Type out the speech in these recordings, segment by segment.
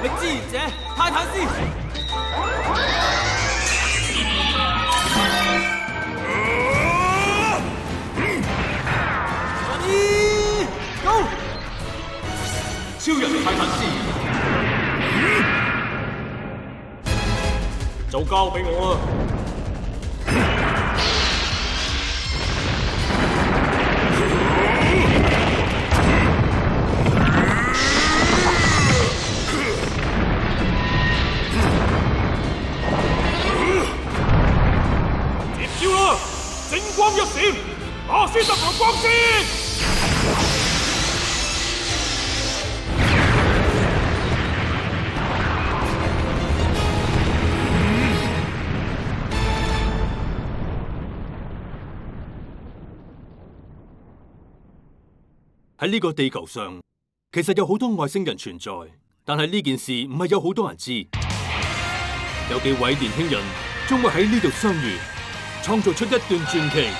力之賢者泰坦斯。Go！ 超人泰坦斯，就交俾我啦！接招啦！星光一閃，阿斯特羅光線！喺呢個地球上，其實有好多外星人存在，但係呢件事唔係有好多人知。有幾位年輕人將會喺呢度相遇，創造出一段傳奇。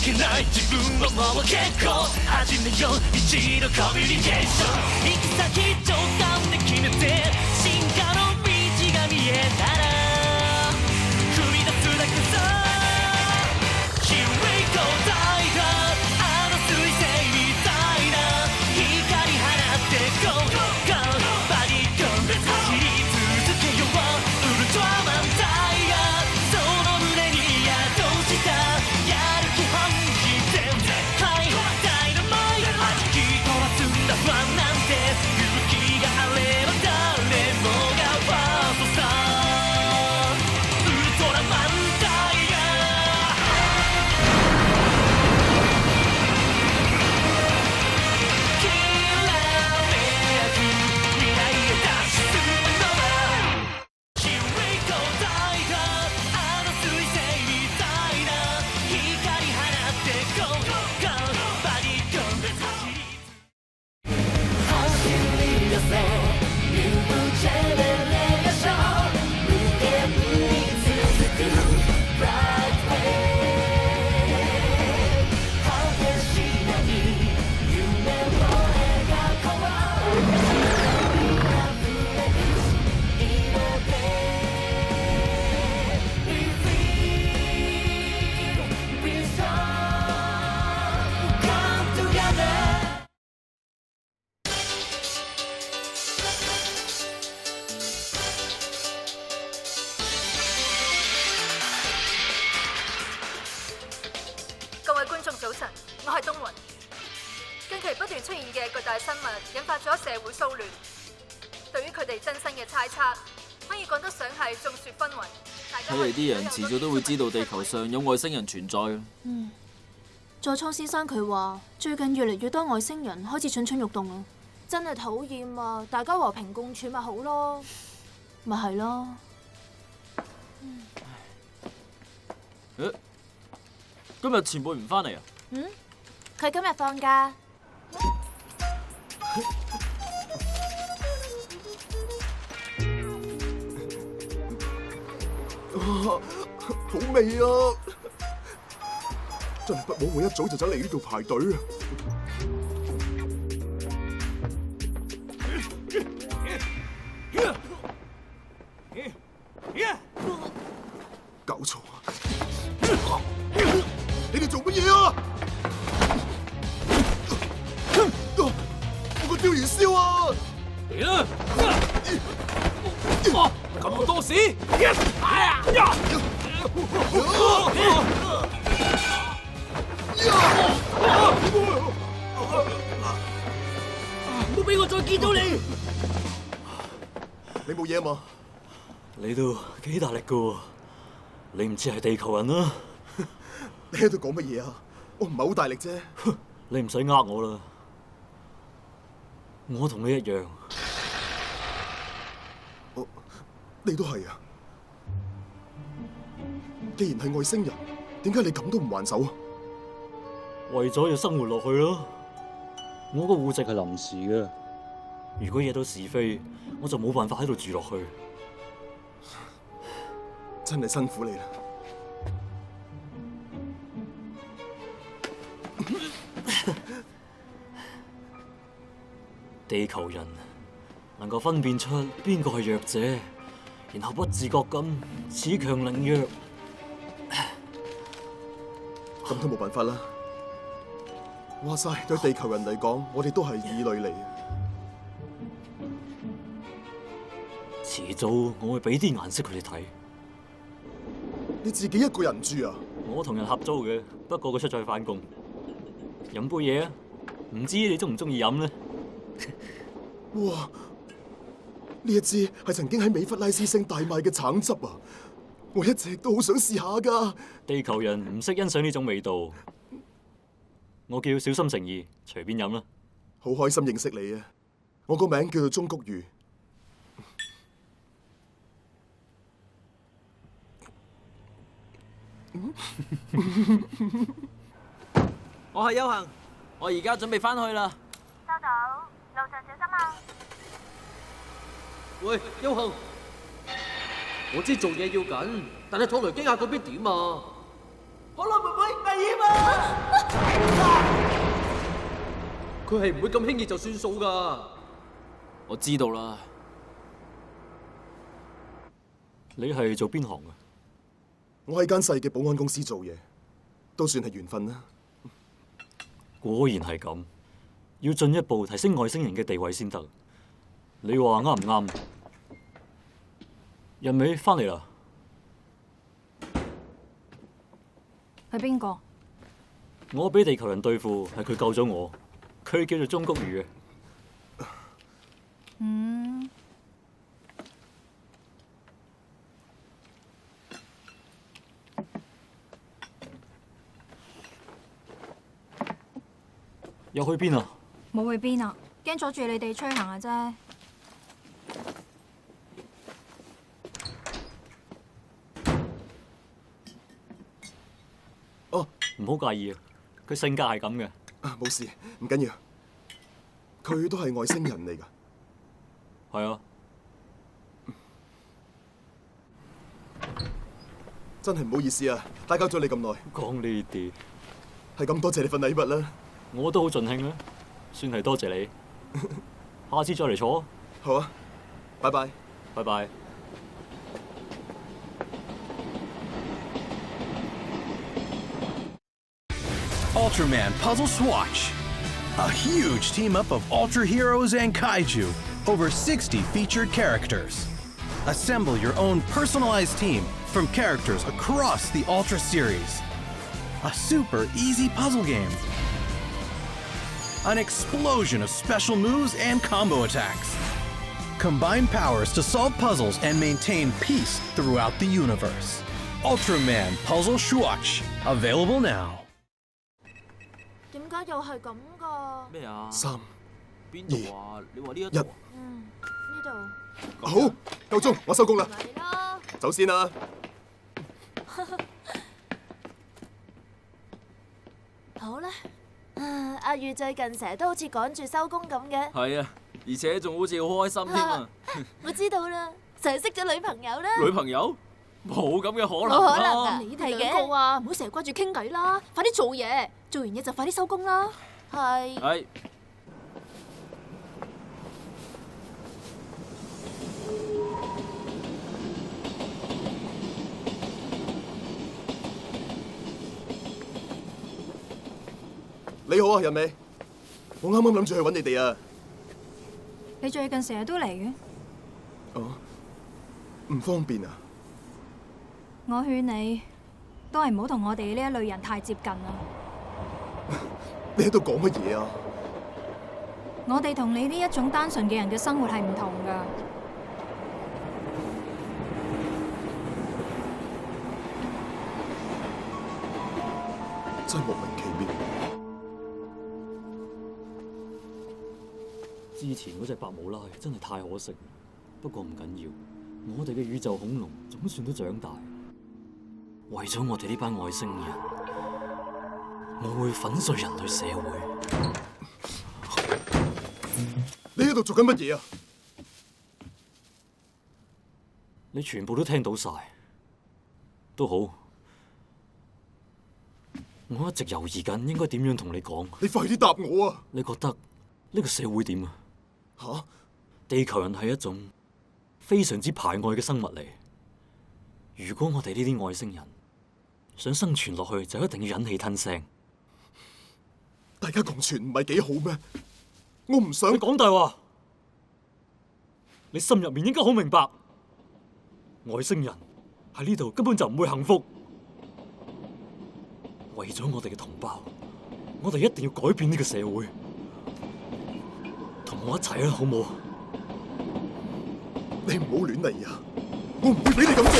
情けない自分はもう結構始めよう一度コミュニケーション行き先直感で決めて進化の道が見えたら踏み出すだけさ Here we go 大だあの彗星みたいな光放って Go Go バディゴン走り続けようウルトラマンタイガーその胸に宿した不安なんて勇気があれば誰もがファーストさウルトラマンタイガーきらめく未来へ脱出するのだ Here we go タイガーあの彗星みたいな光放って Go Go バディゴン走り各位觀眾早晨，我係東雲。近期不斷出現嘅巨大生物引發咗社會騷亂，對於佢哋真身嘅猜測，可以講得上係眾說紛紜。睇嚟啲人遲早都會知道地球上有外星人存在嘅。佐倉先生佢話最近越嚟越多外星人開始蠢蠢欲動啊！真係討厭啊！大家和平共處咪好咯，咪係咯。今日前輩唔返嚟啊？佢今日放假。好味啊！真係不枉我一早就走嚟呢度排隊啊！搞錯啊！你哋做乜嘢啊？我個釣魚燒啊！嚟啦！咁多事！唔好俾我再見到你！你冇嘢嘛？你都幾大力噶喎！你唔似係地球人啦！你喺度講乜嘢啊？我唔係好大力啫。你唔使呃我啦，我同你一樣。你都係啊？既然係外星人，點解你咁都唔還手啊？為咗要生活落去咯。我個戶籍係臨時嘅，如果惹到是非，我就冇辦法喺度住落去。真係辛苦你啦。地球人能夠分辨出邊個係弱者，然後不自覺咁恃強凌弱。咁都冇辦法啦。話晒對地球人嚟講，我哋都係異類嚟嘅。遲早我會俾啲顏色佢哋睇。你自己一個人住啊？我同人合租嘅，不過佢出咗去返工。飲杯嘢啊？唔知你中唔中意飲呢？哇！呢一支係曾經喺美弗拉斯星大賣嘅橙汁啊！我一直都好想試下㗎。地球人唔識欣賞呢種味道。我叫小心誠意，隨便飲啦。好開心認識你啊！我個名叫做中谷裕。我係優行，我而家準備翻去啦。收到，路上小心啊！喂，優行，我知做嘢要緊，但係托雷基亞嗰邊點啊？可樂妹妹危險啊！佢係唔會咁輕易就算數噶。我知道啦。你係做邊行啊？我喺間細嘅保安公司做嘢，都算係緣分啦。果然係咁，要進一步提升外星人嘅地位先得。你話啱唔啱？人美翻嚟啦。係邊個？我俾地球人對付，係佢救咗我。佢叫做中谷裕嘅。又去邊啊？冇去邊啊？驚阻住你哋吹行啊啫。哦，唔好介意啊，佢性格係咁嘅。啊，冇事，唔緊要。佢都係外星人嚟㗎。係啊。真係唔好意思啊，打攪咗你咁耐。講呢啲係咁，多謝你份禮物啦。我都好盡興啊，算係多謝你。下次再嚟坐。好啊，拜拜。拜拜。Ultraman Puzzle Swatch. A huge team-up of Ultra Heroes and Kaiju. Over 60 featured characters. Assemble your own personalized team from characters across the Ultra series. A super easy puzzle game. An explosion of special moves and combo attacks. Combine powers to solve puzzles and maintain peace throughout the universe. Ultraman Puzzle Swatch. Available now. 點解又係咁㗎？咩啊？3、邊度啊？你話呢一度啊？呢度。好，夠鐘，我收工啦。嚟啦！走先啦。好啦。阿裕最近成日都好似趕住收工咁嘅。係啊，而且仲好似好開心添啊！我知道啦，就係識咗女朋友啦。女朋友？冇咁嘅可能冇可能啊！你哋兩個啊，唔好成日掛住傾偈啦，快啲做嘢，做完嘢就快啲收工啦。係。係。你好啊，人美。我啱啱諗住去揾你哋啊。你最近成日都嚟嘅？哦，唔方便啊。我勸你都係唔好同我哋呢一類人太接近啦。你喺度講乜嘢啊？我哋同你呢一種單純嘅人嘅生活係唔同㗎。真係莫名其妙。之前嗰隻白無拉真係太可惜，不過唔緊要，我哋嘅宇宙恐龍總算都長大，為咗我哋呢班外星人，我會粉碎人類社會。你喺度做緊乜嘢啊？你全部都聽到晒，都好。我一直猶豫緊，應該點樣同你講。你快啲答我啊！你覺得呢個社會點啊？吓？地球人係一種非常之排外嘅生物嚟。如果我哋呢啲外星人想生存落去，就一定要忍氣吞聲。大家共存唔係幾好咩？我唔想。你講大話，你心入面應該好明白，外星人喺呢度根本就唔會幸福。為咗我哋嘅同胞，我哋一定要改變呢個社會。同我一齊啦，好唔好？你唔好亂嚟啊！我唔會俾你咁做。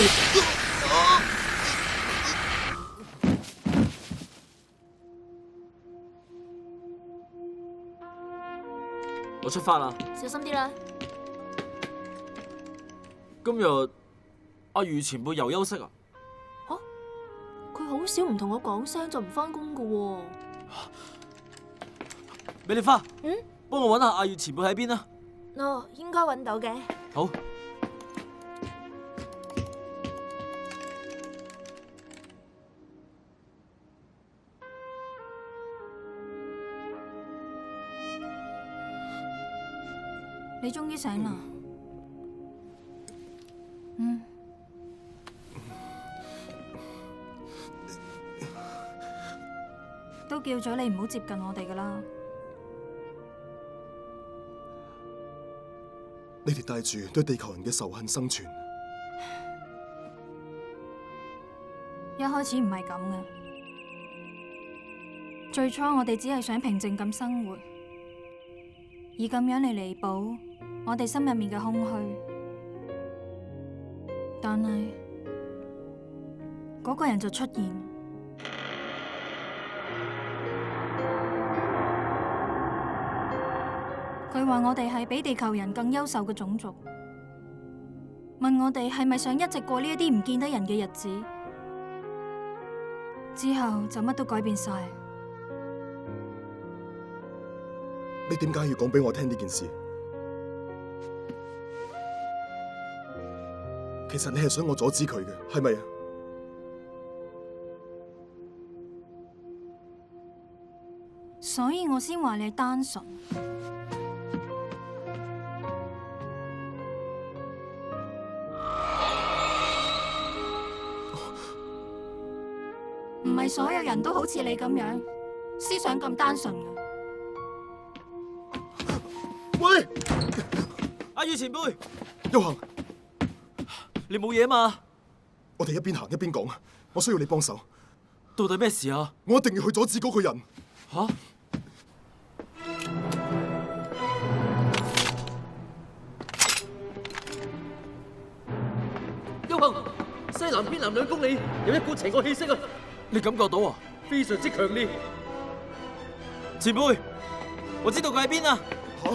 我出發啦！小心啲啦。今日阿如前輩又休息啊？佢好少唔同我講聲就唔返工噶喎。美麗花，嗯，幫我揾下阿如前輩喺邊啊？哦，應該揾到嘅。好。你終於醒啦。嗯。都叫咗你唔好接近我哋噶啦。你哋帶住對地球人嘅仇恨生存。一開始唔係咁嘅，最初我哋只係想平靜咁生活，以咁樣嚟彌補我哋心入面嘅空虛。但係嗰個人就出現。佢話我哋係比地球人更優秀嘅種族，問我哋係咪想一直過呢一啲唔見得人嘅日子，之後就乜都改變晒。你點解要講俾我聽呢件事？其實你係想我阻止佢嘅，係咪啊？所以我先話你單純。唔係所有人都好似你咁樣，思想咁單純嘅。喂，阿宇前輩，邱恒，你冇嘢嘛？我哋一邊行一邊講，我需要你幫手。到底咩事啊？我一定要去阻止嗰個人。吓？邱恒，西南偏南2公里有一股邪惡氣息啊！你感覺到啊？非常之強烈。前輩，我知道佢喺邊啊！吓？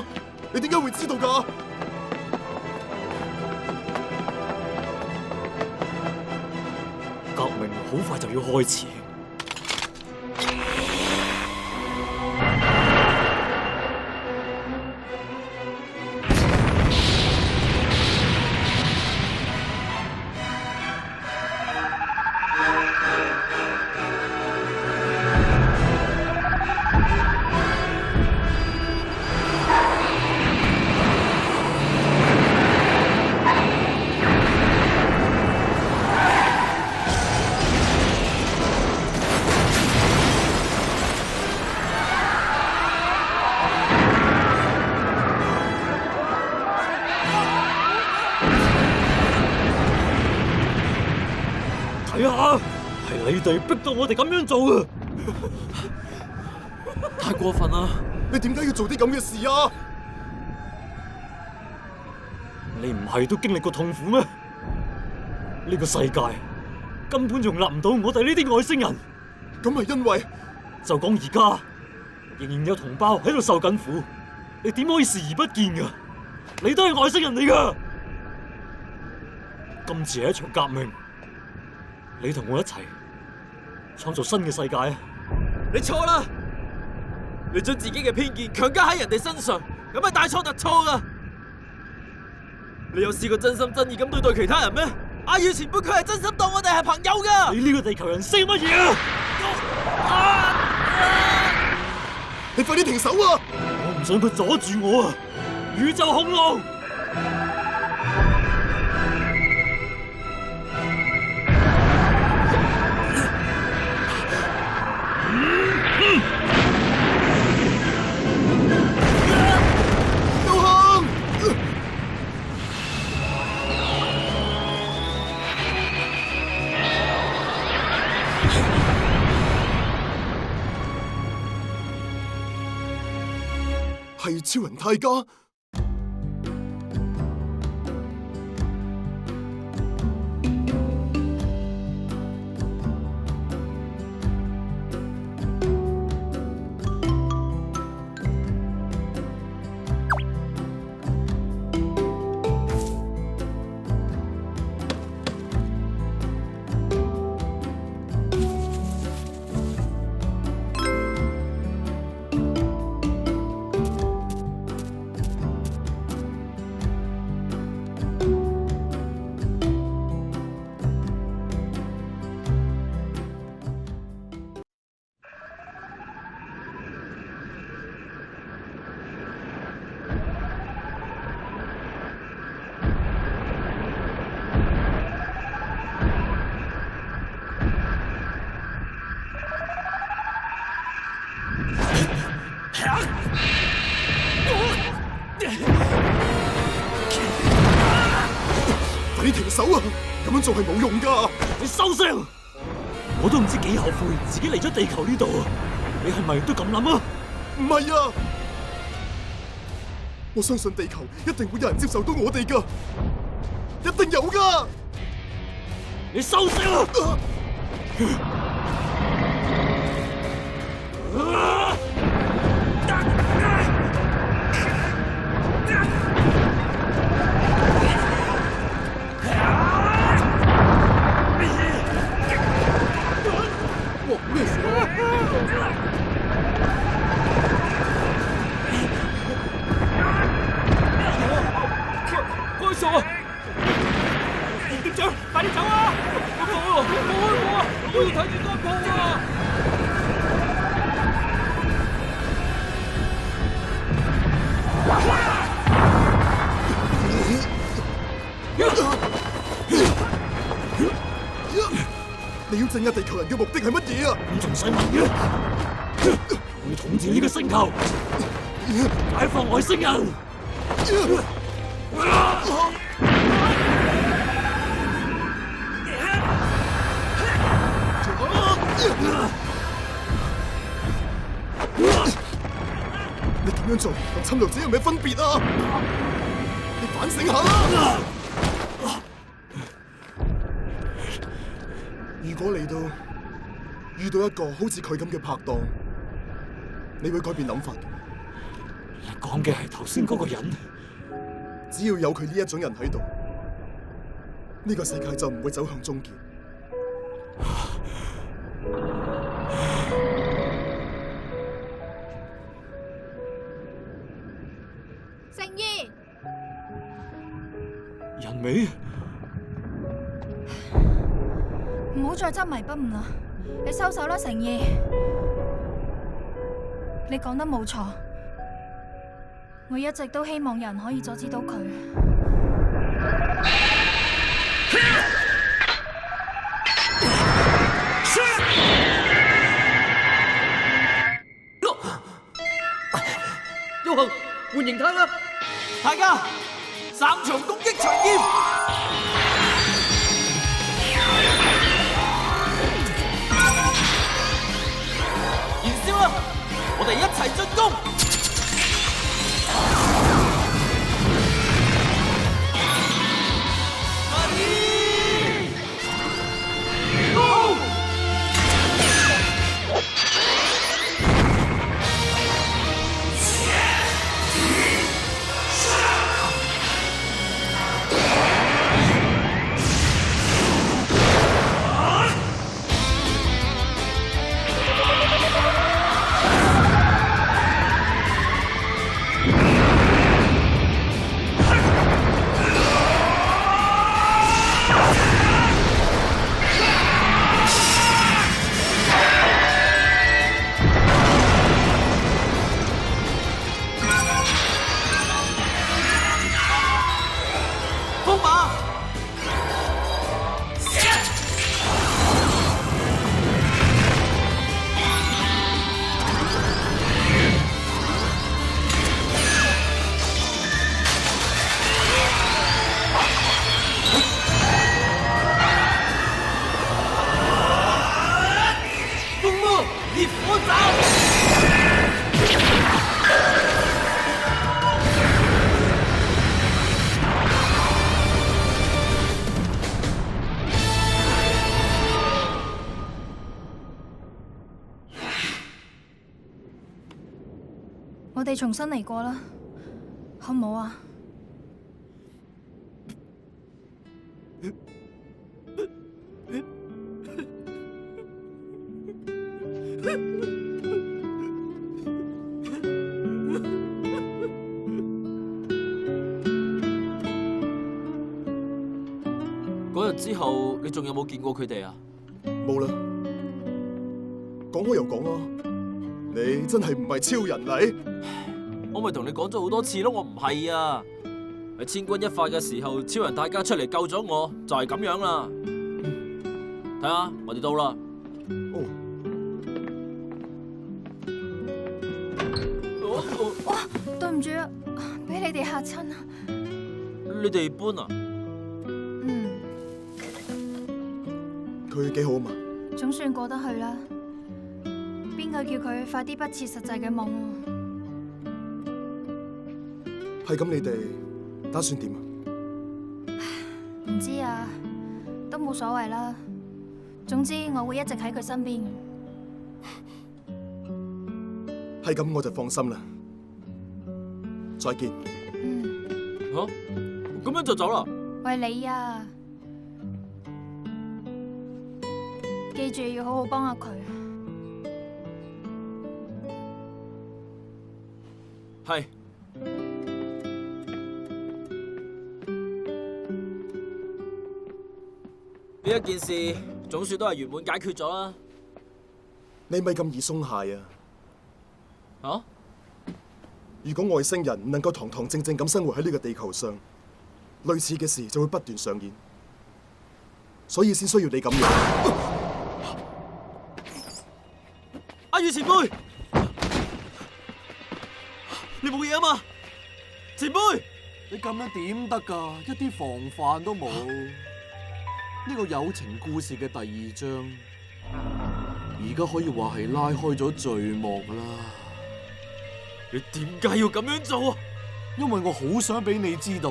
你點解會知道㗎？革命好快就要開始。睇下，係你哋逼到我哋咁樣做嘅，太過分啦！你點解要做啲咁嘅事啊？你唔係都經歷過痛苦咩？呢個世界根本容納唔到我哋呢啲外星人。咁係因為就講而家仍然有同胞喺度受緊苦，你點可以視而不見噶？你都係外星人嚟噶！今次係一場革命，你同我一齊創造新嘅世界啊！你錯啦！你將自己嘅偏見強加喺人哋身上，咁係大錯特錯噶！你有試過真心真意咁對待其他人咩？阿耀前輩佢係真心當我哋係朋友噶！你呢個地球人識乜嘢啊？你快啲停手啊！我唔想佢阻住我啊！宇宙恐龍！係超人泰加。快啲停手啊！咁樣做係冇用噶。你收聲！我都唔知幾後悔自己嚟咗地球呢度啊！你係咪都咁諗啊？唔係啊！我相信地球一定會有人接受到我哋噶，一定有噶。你收聲啊！咩事啊？開鎖啊！店長，快啲走啊！冇開門啊！我要睇住間鋪啊！你要鎮壓地球人嘅目的係乜嘢啊？咁仲使問嘅？我要統治呢個星球，解放外星人。你咁樣做同侵略者有咩分別啊？你反省下啦！如果嚟到遇到一個好似佢咁嘅拍檔，你會改變諗法嘅。你講嘅係頭先嗰個人？只要有佢呢一種人喺度，呢個世界就唔會走向終結。誠意，人尾。唔好再執迷不悟啦！你收手啦，誠意。你講得冇錯，我一直都希望有人可以阻止到佢。優行，換形態啦！大家3重攻擊長劍！我哋一齊進攻！我哋重新嚟過啦，好唔好啊？嗰日之後，你仲有冇見過佢哋啊？冇啦。講開又講啊，你真係唔係超人嚟？我咪同你講咗好多次咯，我唔係啊。喺千鈞一髮嘅時候，超人大家出嚟救咗我，就係咁樣啦。睇下，我哋到啦。哇，對唔住啊，俾你哋嚇親啊！你哋搬啊？佢幾好啊嘛？總算過得去啦。邊個叫佢發啲不切實際嘅夢啊？係咁，你哋打算點啊？唔知啊，都冇所謂啦。總之我會一直喺佢身邊。係咁，我就放心啦。再見。吓？咁樣就走啦？喂你啊，記住要好好幫下佢。係。呢一件事總算都係圓滿解決咗啦。你咪咁易鬆懈啊！啊？如果外星人唔能夠堂堂正正咁生活喺呢個地球上，類似嘅事就會不斷上演，所以先需要你咁樣。阿月前輩，你冇嘢啊嘛？前輩，你咁樣點得㗎？一啲防範都冇。呢個友情故事嘅第2章，而家可以話係拉開咗序幕啦。你點解要咁樣做啊？因為我好想俾你知道，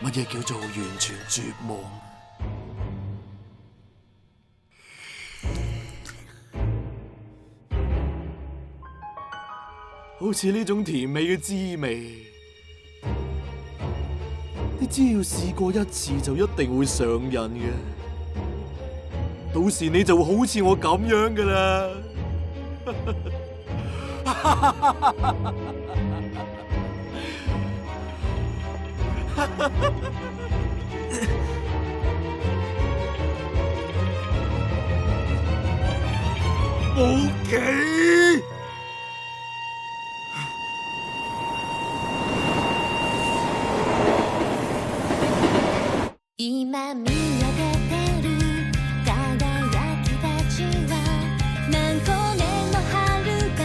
乜嘢叫做完全絕望。好似呢種甜美嘅滋味，你只要試過一次就一定會上癮嘅，到時你就會好似我咁樣㗎啦。冇企。今見上げてる輝きたちは何個年の春が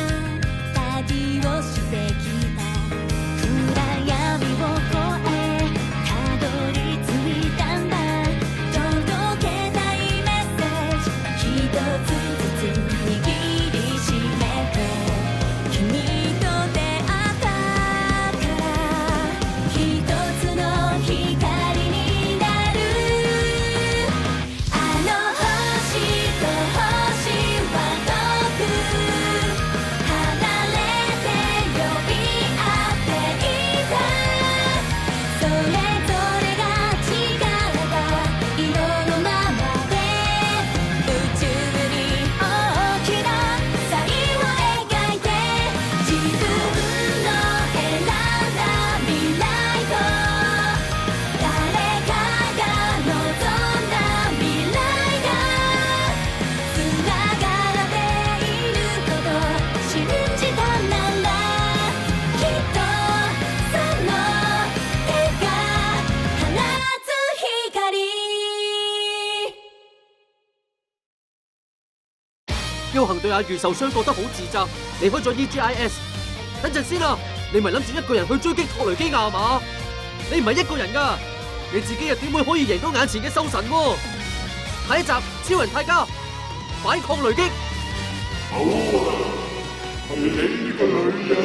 旅をしてきた暗闇を越えたどり着いたんだ届けたいメッセージ一つずつ握りしめて君と出会ったから一つの光に彪行對阿月受傷覺得好自責，離開咗 EGIS。等陣先啊，你咪諗住一個人去追擊托雷基亞嘛？你唔係一個人㗎，你自己又點會可以贏到眼前嘅獸神喎？下一集超人泰迦反抗雷擊。好啊，係你呢個女人。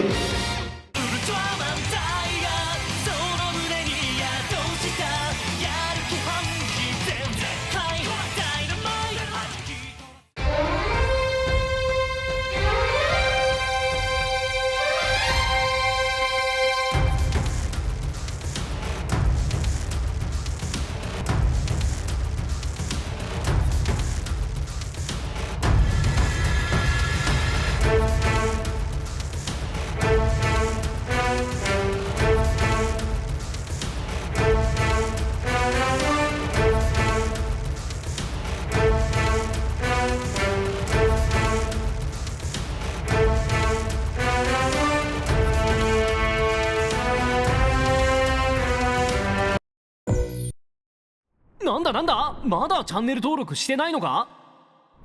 なんだなんだ、まだチャンネル登録してないのか。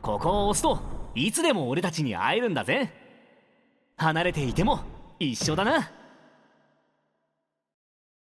ここを押すといつでも俺たちに会えるんだぜ。離れていても一緒だな。